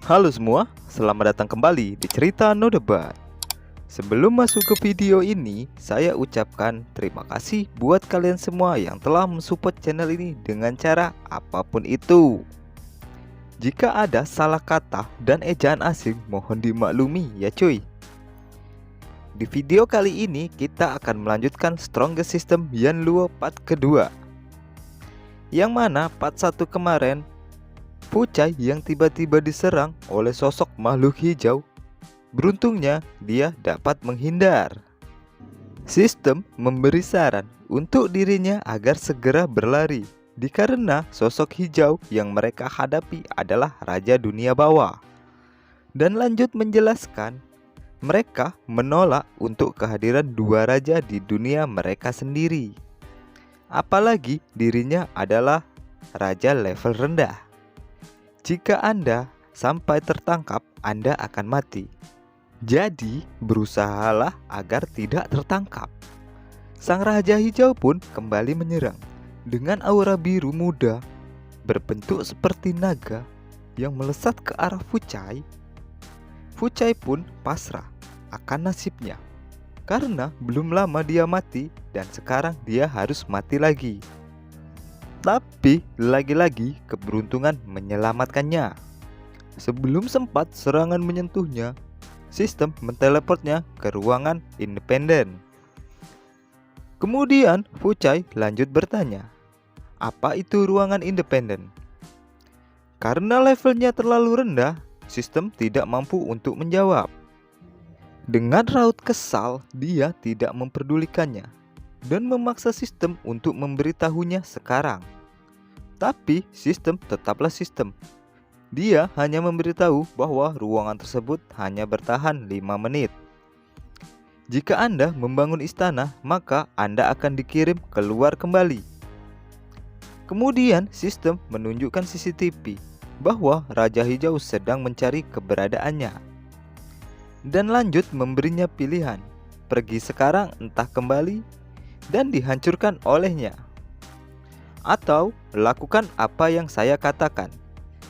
Halo semua, selamat datang kembali di Cerita No Debat. Sebelum masuk ke video ini, saya ucapkan terima kasih buat kalian semua yang telah mensupport channel ini dengan cara apapun itu. Jika ada salah kata dan ejaan asing, mohon dimaklumi ya cuy. Di video kali ini kita akan melanjutkan Strongest System Yanluo part kedua. Yang mana part 1 kemarin Fuchai yang tiba-tiba diserang oleh sosok makhluk hijau. Beruntungnya dia dapat menghindar. Sistem memberi saran untuk dirinya agar segera berlari, dikarenakan sosok hijau yang mereka hadapi adalah Raja Dunia Bawah. Dan lanjut menjelaskan, mereka menolak untuk kehadiran dua raja di dunia mereka sendiri. Apalagi dirinya adalah raja level rendah. Jika Anda sampai tertangkap, Anda akan mati. Jadi, berusahalah agar tidak tertangkap. Sang Raja Hijau pun kembali menyerang dengan aura biru muda berbentuk seperti naga yang melesat ke arah Fuchai. Fuchai pun pasrah akan nasibnya karena belum lama dia mati dan sekarang dia harus mati lagi. Tapi lagi-lagi keberuntungan menyelamatkannya. Sebelum sempat serangan menyentuhnya, sistem menteleportnya ke ruangan independen. Kemudian Fuchai lanjut bertanya, apa itu ruangan independen? Karena levelnya terlalu rendah, sistem tidak mampu untuk menjawab. Dengan raut kesal, dia tidak memperdulikannya dan memaksa sistem untuk memberitahunya sekarang. Tapi sistem tetaplah sistem. Dia hanya memberitahu bahwa ruangan tersebut hanya bertahan 5 menit. Jika Anda membangun istana, maka Anda akan dikirim keluar kembali. Kemudian sistem menunjukkan CCTV bahwa Raja Hijau sedang mencari keberadaannya. Dan lanjut memberinya pilihan, pergi sekarang entah kembali dan dihancurkan olehnya, atau lakukan apa yang saya katakan.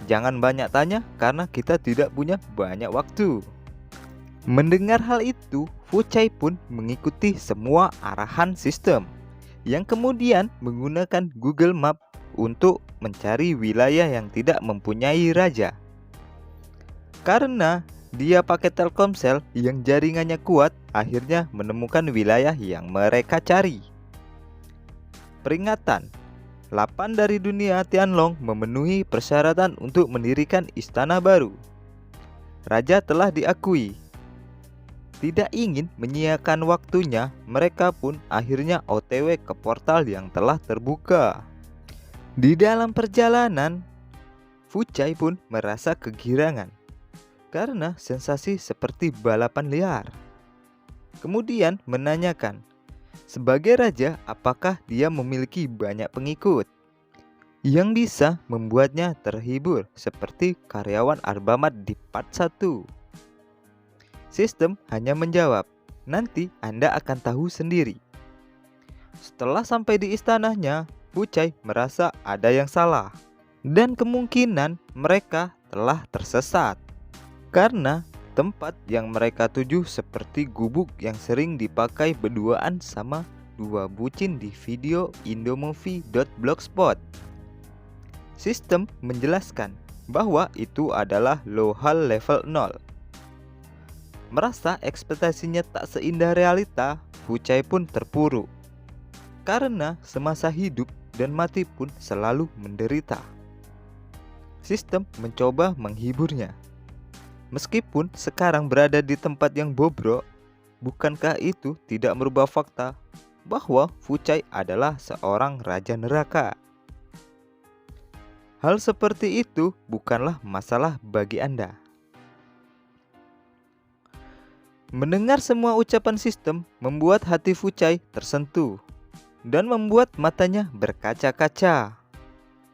Jangan banyak tanya karena kita tidak punya banyak waktu. Mendengar hal itu, Fuchai pun mengikuti semua arahan sistem, yang kemudian menggunakan Google Map untuk mencari wilayah yang tidak mempunyai raja. Karena dia pakai Telkomsel yang jaringannya kuat, akhirnya menemukan wilayah yang mereka cari. Peringatan, 8 dari dunia Tianlong memenuhi persyaratan untuk mendirikan istana baru. Raja telah diakui. Tidak ingin menyia-nyiakan waktunya, mereka pun akhirnya OTW ke portal yang telah terbuka. Di dalam perjalanan, Fuchai pun merasa kegirangan karena sensasi seperti balapan liar. Kemudian menanyakan, sebagai raja, apakah dia memiliki banyak pengikut yang bisa membuatnya terhibur seperti karyawan Arbamat di part 1? Sistem hanya menjawab, nanti Anda akan tahu sendiri. Setelah sampai di istananya, Fuchai merasa ada yang salah dan kemungkinan mereka telah tersesat. Karena tempat yang mereka tuju seperti gubuk yang sering dipakai berduaan sama dua bucin di video indomovie.blogspot. Sistem menjelaskan bahwa itu adalah Lohal level 0. Merasa ekspektasinya tak seindah realita, Fuchai pun terpuruk. Karena semasa hidup dan mati pun selalu menderita. Sistem mencoba menghiburnya. Meskipun sekarang berada di tempat yang bobrok, bukankah itu tidak merubah fakta bahwa Fuchai adalah seorang raja neraka? Hal seperti itu bukanlah masalah bagi Anda. Mendengar semua ucapan sistem membuat hati Fuchai tersentuh dan membuat matanya berkaca-kaca.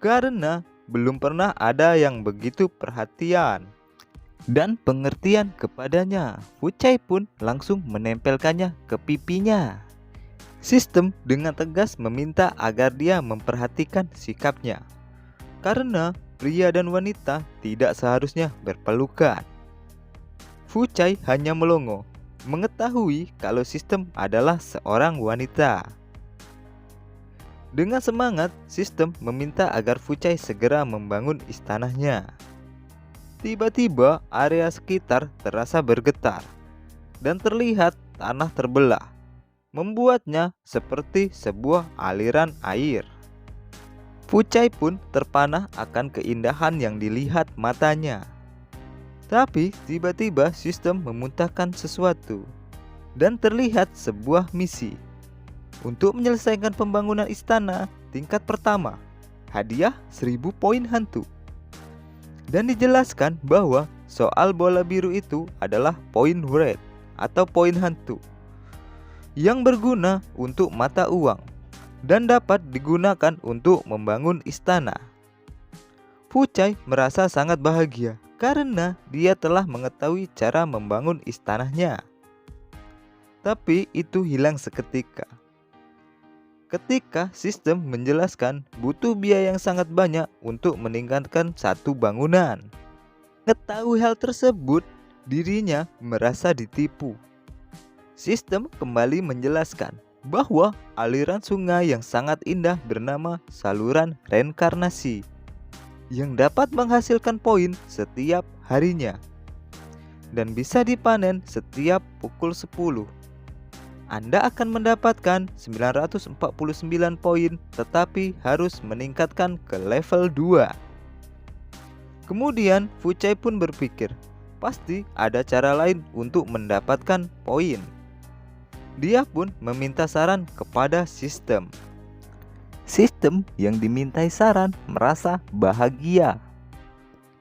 Karena belum pernah ada yang begitu perhatian dan pengertian kepadanya. Fuchai pun langsung menempelkannya ke pipinya. Sistem dengan tegas meminta agar dia memperhatikan sikapnya, karena pria dan wanita tidak seharusnya berpelukan. Fucai hanya melongo, mengetahui kalau sistem adalah seorang wanita. Dengan semangat, sistem meminta agar Fucai segera membangun istananya. Tiba-tiba area sekitar terasa bergetar dan terlihat tanah terbelah, membuatnya seperti sebuah aliran air. Fucai pun terpanah akan keindahan yang dilihat matanya. Tapi tiba-tiba sistem memuntahkan sesuatu dan terlihat sebuah misi. Untuk menyelesaikan pembangunan istana tingkat pertama, hadiah 1000 poin hantu. Dan dijelaskan bahwa soal bola biru itu adalah poin red atau poin hantu yang berguna untuk mata uang dan dapat digunakan untuk membangun istana. Fucai merasa sangat bahagia karena dia telah mengetahui cara membangun istananya. Tapi itu hilang seketika. Ketika sistem menjelaskan butuh biaya yang sangat banyak untuk meningkatkan satu bangunan. Mengetahui hal tersebut, dirinya merasa ditipu. Sistem kembali menjelaskan bahwa aliran sungai yang sangat indah bernama saluran reinkarnasi yang dapat menghasilkan poin setiap harinya dan bisa dipanen setiap pukul 10. Anda akan mendapatkan 949 poin, tetapi harus meningkatkan ke level 2. Kemudian Fucai pun berpikir, pasti ada cara lain untuk mendapatkan poin. Dia pun meminta saran kepada sistem. Sistem yang dimintai saran merasa bahagia.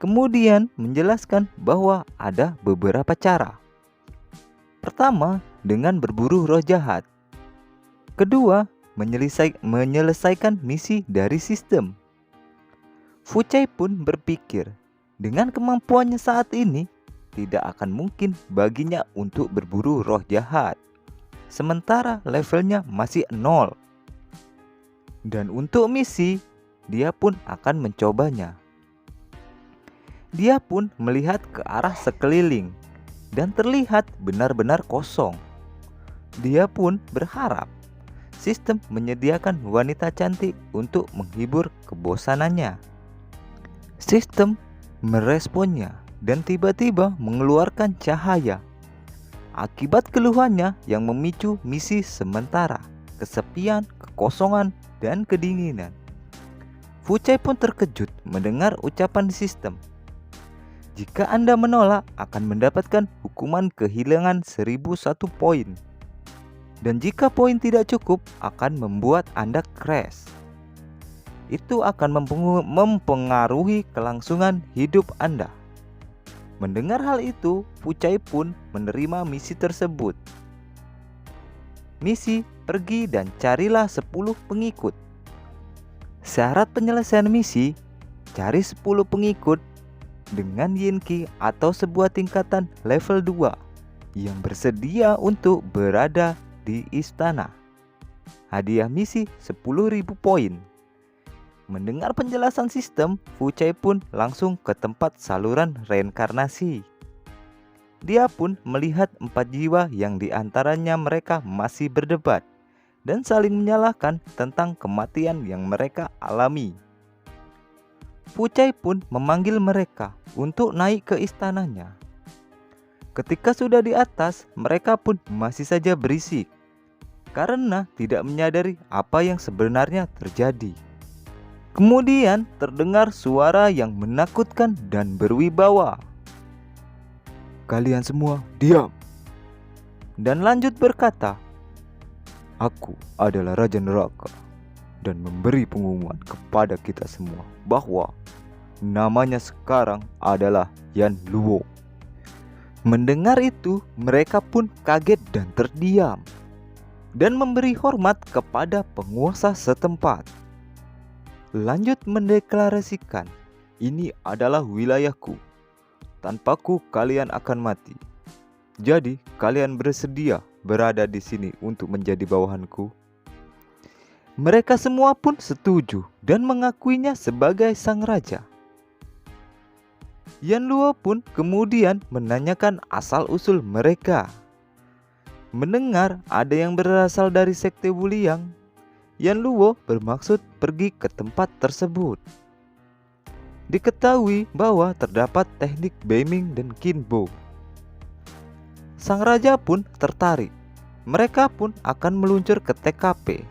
Kemudian menjelaskan bahwa ada beberapa cara. Pertama, dengan berburu roh jahat. Kedua, menyelesaikan misi dari sistem. Fucai pun berpikir, dengan kemampuannya saat ini, tidak akan mungkin baginya untuk berburu roh jahat. Sementara levelnya masih 0. Dan untuk misi, dia pun akan mencobanya. Dia pun melihat ke arah sekeliling dan terlihat benar-benar kosong. Dia pun berharap sistem menyediakan wanita cantik untuk menghibur kebosanannya. Sistem meresponnya dan tiba-tiba mengeluarkan cahaya. Akibat keluhannya yang memicu misi sementara, kesepian, kekosongan, dan kedinginan. Fucai pun terkejut mendengar ucapan sistem. Jika Anda menolak, akan mendapatkan hukuman kehilangan 1001 poin. Dan jika poin tidak cukup, akan membuat Anda crash. Itu akan mempengaruhi kelangsungan hidup Anda. Mendengar hal itu, Fucai pun menerima misi tersebut. Misi, pergi dan carilah 10 pengikut. Syarat penyelesaian misi, cari 10 pengikut dengan Yinki atau sebuah tingkatan level 2 yang bersedia untuk berada di istana. Hadiah misi 10.000 poin. Mendengar penjelasan sistem, Fucai pun langsung ke tempat saluran reinkarnasi. Dia pun melihat 4 jiwa yang diantaranya mereka masih berdebat dan saling menyalahkan tentang kematian yang mereka alami. Fucai pun memanggil mereka untuk naik ke istananya. Ketika sudah di atas, mereka pun masih saja berisik karena tidak menyadari apa yang sebenarnya terjadi. Kemudian terdengar suara yang menakutkan dan berwibawa. Kalian semua diam. Dan lanjut berkata, aku adalah Raja Neraka dan memberi pengumuman kepada kita semua bahwa namanya sekarang adalah Yan Luo. Mendengar itu, mereka pun kaget dan terdiam dan memberi hormat kepada penguasa setempat. Lanjut mendeklarasikan, ini adalah wilayahku. Tanpaku kalian akan mati. Jadi kalian bersedia berada di sini untuk menjadi bawahanku? Mereka semua pun setuju dan mengakuinya sebagai sang raja. Yan Luo pun kemudian menanyakan asal-usul mereka. Mendengar ada yang berasal dari sekte Wuliang, Yan Luo bermaksud pergi ke tempat tersebut. Diketahui bahwa terdapat teknik Beiming dan Qinbo. Sang raja pun tertarik. Mereka pun akan meluncur ke TKP.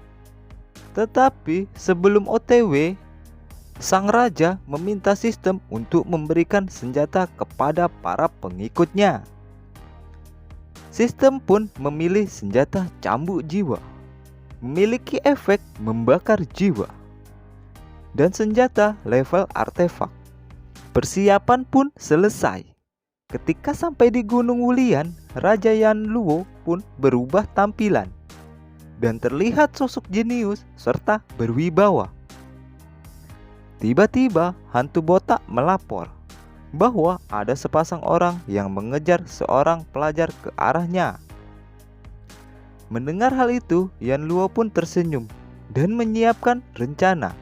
Tetapi sebelum OTW, sang raja meminta sistem untuk memberikan senjata kepada para pengikutnya. Sistem pun memilih senjata cambuk jiwa, memiliki efek membakar jiwa, dan senjata level artefak. Persiapan pun selesai. Ketika sampai di Gunung Wulian, Raja Yan Luo pun berubah tampilan dan terlihat sosok jenius serta berwibawa. Tiba-tiba hantu botak melapor bahwa ada sepasang orang yang mengejar seorang pelajar ke arahnya. Mendengar hal itu, Yan Luo pun tersenyum dan menyiapkan rencana.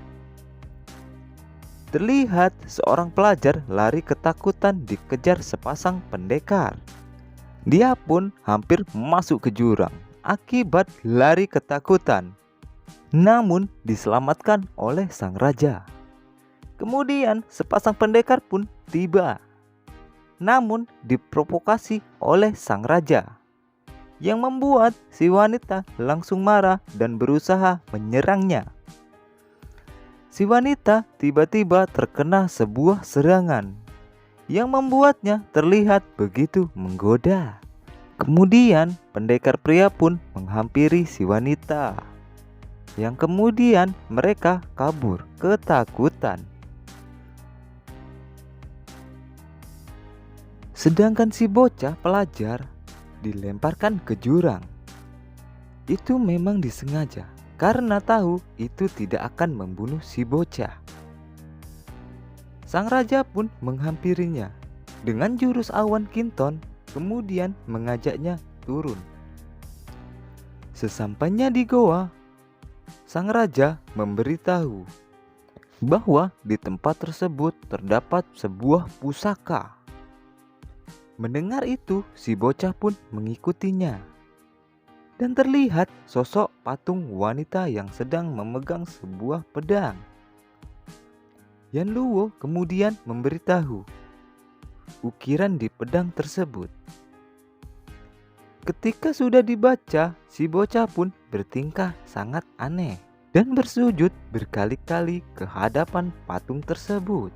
Terlihat seorang pelajar lari ketakutan dikejar sepasang pendekar. Dia pun hampir masuk ke jurang akibat lari ketakutan, namun diselamatkan oleh sang raja. Kemudian sepasang pendekar pun tiba, namun diprovokasi oleh sang raja, yang membuat si wanita langsung marah dan berusaha menyerangnya. Si wanita tiba-tiba terkena sebuah serangan yang membuatnya terlihat begitu menggoda. Kemudian pendekar pria pun menghampiri si wanita, yang kemudian mereka kabur ketakutan. Sedangkan si bocah pelajar dilemparkan ke jurang. Itu memang disengaja, karena tahu itu tidak akan membunuh si bocah. Sang raja pun menghampirinya dengan jurus awan Kinton, kemudian mengajaknya turun. Sesampainya di goa, sang raja memberitahu bahwa di tempat tersebut terdapat sebuah pusaka. Mendengar itu, si bocah pun mengikutinya. Dan terlihat sosok patung wanita yang sedang memegang sebuah pedang. Yan Luo kemudian memberitahu ukiran di pedang tersebut. Ketika sudah dibaca, si bocah pun bertingkah sangat aneh dan bersujud berkali-kali ke hadapan patung tersebut,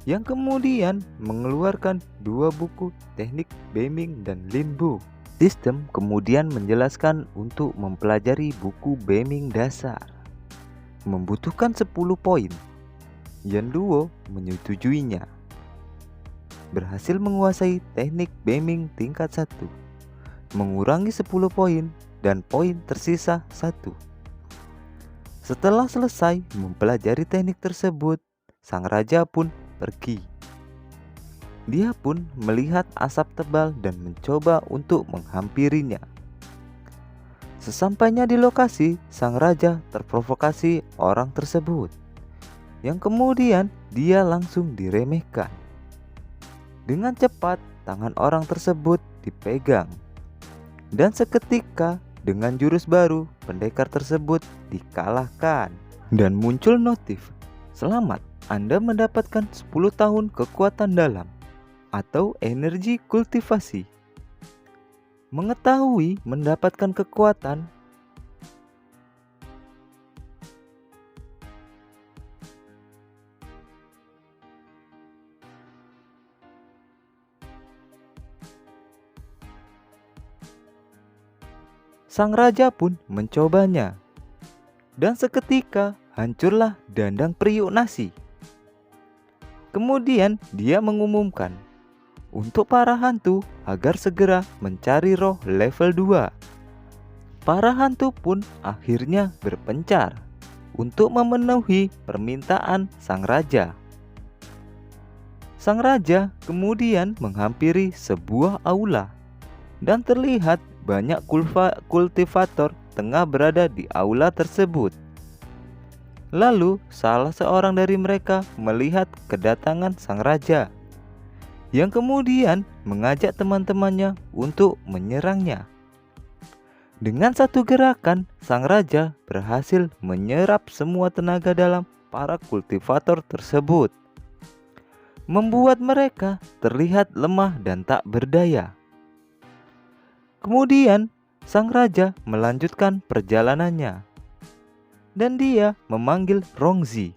yang kemudian mengeluarkan 2 buku teknik Beiming dan Linbu. Sistem kemudian menjelaskan untuk mempelajari buku Beiming dasar membutuhkan 10 poin. Yan Luo menyetujuinya. Berhasil menguasai teknik Beiming tingkat 1, mengurangi 10 poin dan poin tersisa 1. Setelah selesai mempelajari teknik tersebut, sang raja pun pergi. Dia pun melihat asap tebal dan mencoba untuk menghampirinya. Sesampainya di lokasi, sang raja terprovokasi orang tersebut, yang kemudian dia langsung diremehkan. Dengan cepat, tangan orang tersebut dipegang, dan seketika dengan jurus baru, pendekar tersebut dikalahkan. Dan muncul notif, "Selamat, Anda mendapatkan 10 tahun kekuatan dalam atau energi kultivasi." Mengetahui mendapatkan kekuatan, sang raja pun mencobanya. Dan seketika hancurlah dandang periuk nasi. Kemudian dia mengumumkan untuk para hantu agar segera mencari roh level 2. Para hantu pun akhirnya berpencar untuk memenuhi permintaan sang raja. Sang raja kemudian menghampiri sebuah aula, dan terlihat banyak kultivator tengah berada di aula tersebut. Lalu salah seorang dari mereka melihat kedatangan sang raja yang kemudian mengajak teman-temannya untuk menyerangnya. Dengan satu gerakan, sang raja berhasil menyerap semua tenaga dalam para kultivator tersebut, membuat mereka terlihat lemah dan tak berdaya. Kemudian, sang raja melanjutkan perjalanannya, dan dia memanggil Rongzi.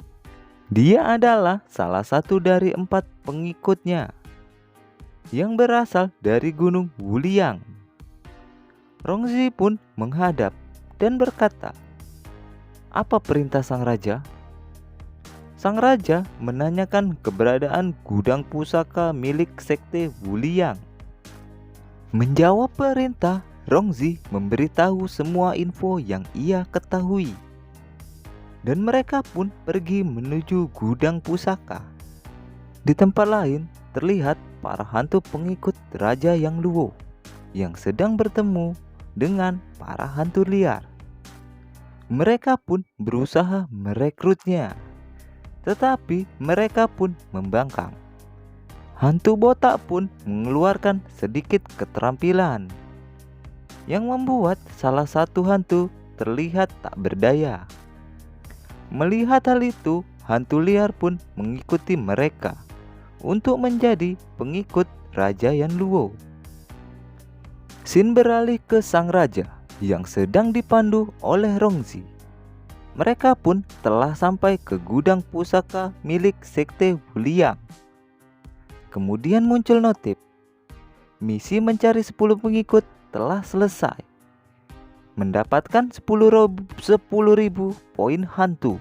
Dia adalah salah satu dari 4 pengikutnya yang berasal dari Gunung Wuliang. Rongzi pun menghadap dan berkata, "Apa perintah sang raja?" Sang raja menanyakan keberadaan gudang pusaka milik sekte Wuliang. Menjawab perintah, Rongzi memberitahu semua info yang ia ketahui. Dan mereka pun pergi menuju gudang pusaka. Di tempat lain terlihat para hantu pengikut Raja Yang Luo yang sedang bertemu dengan para hantu liar. Mereka pun berusaha merekrutnya, tetapi mereka pun membangkang. Hantu botak pun mengeluarkan sedikit keterampilan yang membuat salah satu hantu terlihat tak berdaya. Melihat hal itu, hantu liar pun mengikuti mereka untuk menjadi pengikut Raja Yan Luo. Scene beralih ke sang raja yang sedang dipandu oleh Rongzi. Mereka pun telah sampai ke gudang pusaka milik sekte Wuliang. Kemudian muncul notif, misi mencari 10 pengikut telah selesai. Mendapatkan 10.000 poin hantu.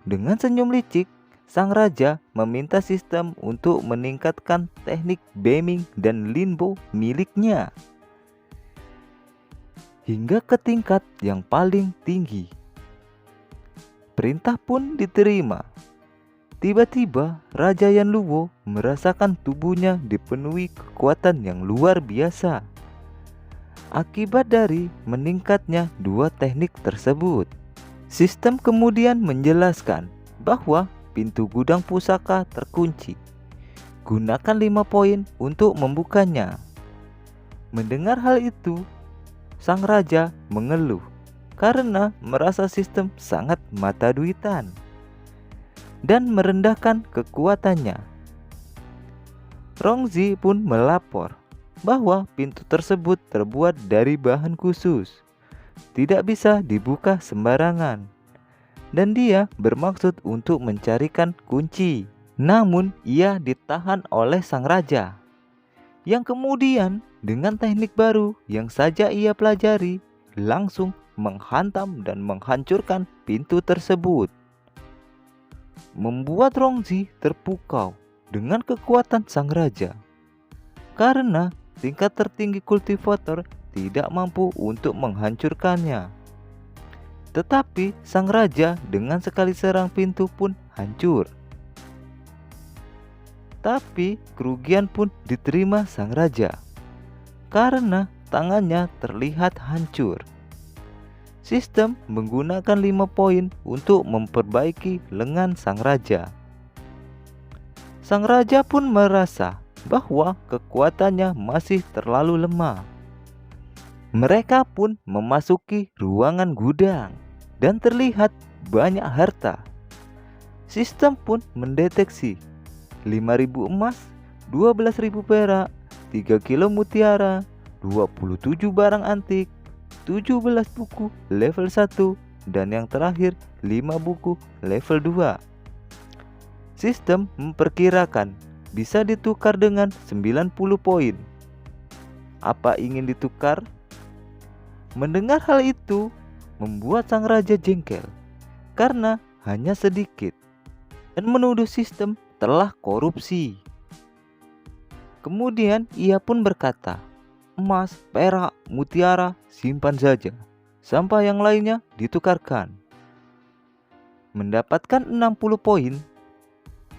Dengan senyum licik, sang raja meminta sistem untuk meningkatkan teknik beaming dan limbo miliknya hingga ke tingkat yang paling tinggi. Perintah pun diterima. Tiba-tiba Raja Yan Luo merasakan tubuhnya dipenuhi kekuatan yang luar biasa akibat dari meningkatnya 2 teknik tersebut. Sistem kemudian menjelaskan bahwa pintu gudang pusaka terkunci. Gunakan 5 poin untuk membukanya. Mendengar hal itu, sang raja mengeluh karena merasa sistem sangat mata duitan dan merendahkan kekuatannya. Rongzi pun melapor bahwa pintu tersebut terbuat dari bahan khusus, tidak bisa dibuka sembarangan, dan dia bermaksud untuk mencarikan kunci. Namun ia ditahan oleh sang raja, yang kemudian dengan teknik baru yang saja ia pelajari langsung menghantam dan menghancurkan pintu tersebut, membuat Rongzi terpukau dengan kekuatan sang raja karena tingkat tertinggi kultivator tidak mampu untuk menghancurkannya. Tetapi sang raja dengan sekali serang pintu pun hancur. Tapi kerugian pun diterima sang raja karena tangannya terlihat hancur. Sistem menggunakan 5 poin untuk memperbaiki lengan sang raja. Sang raja pun merasa bahwa kekuatannya masih terlalu lemah. Mereka pun memasuki ruangan gudang dan terlihat banyak harta. Sistem pun mendeteksi 5.000 emas, 12.000 perak, 3 kilo mutiara, 27 barang antik, 17 buku level 1, dan yang terakhir 5 buku level 2. Sistem memperkirakan bisa ditukar dengan 90 poin. Apa ingin ditukar? Mendengar hal itu membuat sang raja jengkel karena hanya sedikit dan menuduh sistem telah korupsi. Kemudian ia pun berkata, emas, perak, mutiara simpan saja sampai yang lainnya ditukarkan. Mendapatkan 60 poin.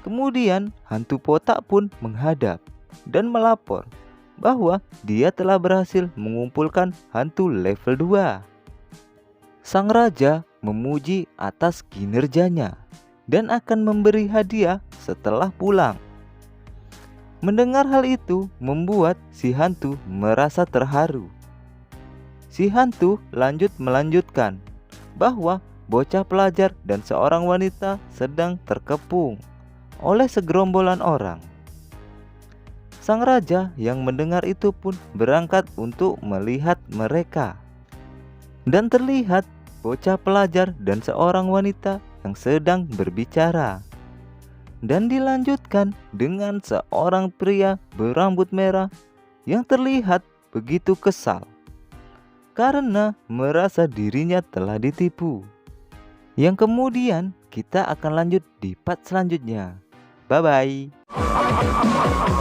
Kemudian hantu botak pun menghadap dan melapor bahwa dia telah berhasil mengumpulkan hantu level 2. Sang raja memuji atas kinerjanya dan akan memberi hadiah setelah pulang. Mendengar hal itu membuat si hantu merasa terharu. Si hantu melanjutkan bahwa bocah pelajar dan seorang wanita sedang terkepung oleh segerombolan orang. Sang raja yang mendengar itu pun berangkat untuk melihat mereka. Dan terlihat bocah pelajar dan seorang wanita yang sedang berbicara. Dan dilanjutkan dengan seorang pria berambut merah yang terlihat begitu kesal karena merasa dirinya telah ditipu. Yang kemudian kita akan lanjut di part selanjutnya. Bye bye.